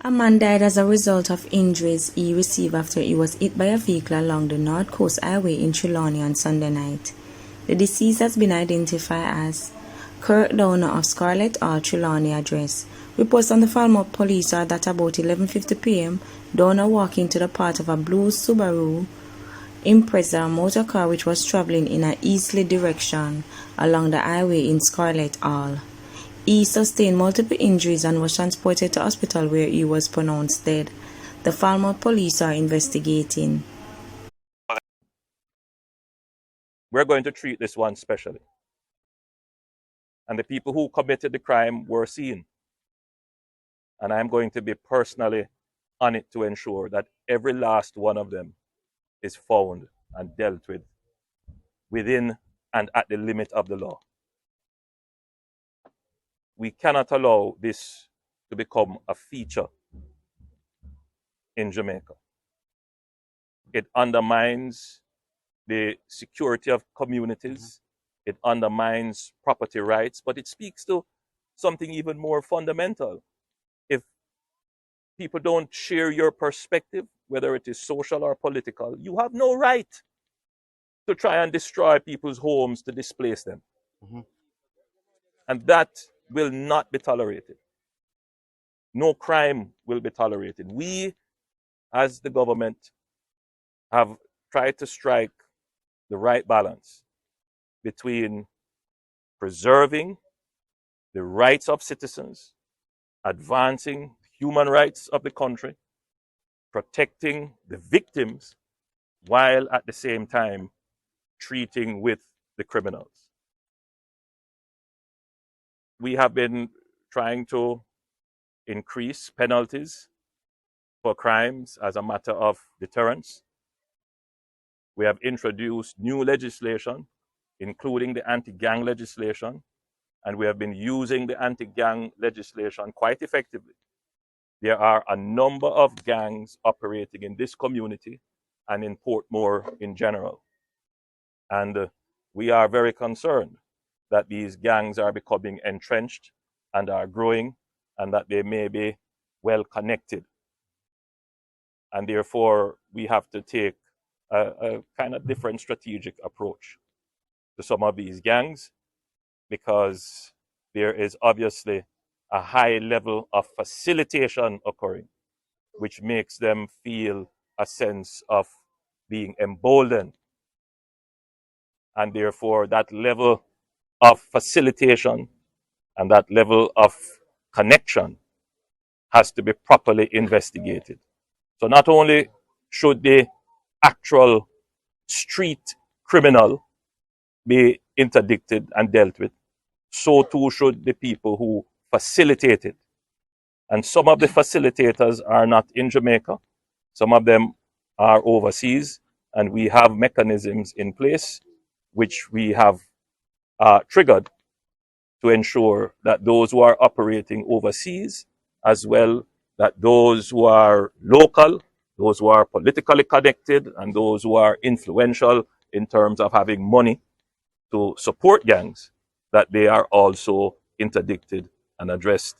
A man died as a result of injuries he received after he was hit by a vehicle along the North Coast Highway in Trelawney on Sunday night. The deceased has been identified as Kirk Downer of Scarlett Hall, Trelawney address. Reports on the Falmouth police are that about 11:50 p.m., Downer walked into the part of a blue Subaru Impreza motor car which was traveling in an easterly direction along the highway in Scarlett Hall. He sustained multiple injuries and was transported to hospital where he was pronounced dead. The Falmouth police are investigating. We're going to treat this one specially. And the people who committed the crime were seen. And I'm going to be personally on it to ensure that every last one of them is found and dealt with within and at the limit of the law. We cannot allow this to become a feature in Jamaica. It undermines the security of communities. It undermines property rights, but it speaks to something even more fundamental. If people don't share your perspective, whether it is social or political, you have no right to try and destroy people's homes to displace them. And that will not be tolerated. No crime will be tolerated. We, as the government, have tried to strike the right balance between preserving the rights of citizens, advancing human rights of the country, protecting the victims, while at the same time treating with the criminals. We have been trying to increase penalties for crimes as a matter of deterrence. We have introduced new legislation, including the anti-gang legislation, and we have been using the anti-gang legislation quite effectively. There are a number of gangs operating in this community and in Portmore in general. And we are very concerned that these gangs are becoming entrenched and are growing, and that they may be well connected. And therefore, we have to take a kind of different strategic approach to some of these gangs, because there is obviously a high level of facilitation occurring, which makes them feel a sense of being emboldened. And therefore, that level of facilitation and that level of connection has to be properly investigated. So not only should the actual street criminal be interdicted and dealt with, so too should the people who facilitate it. And some of the facilitators are not in Jamaica. Some of them are overseas, and we have mechanisms in place which we have triggered to ensure that those who are operating overseas, as well that those who are local, those who are politically connected, and those who are influential in terms of having money to support gangs, that they are also interdicted and addressed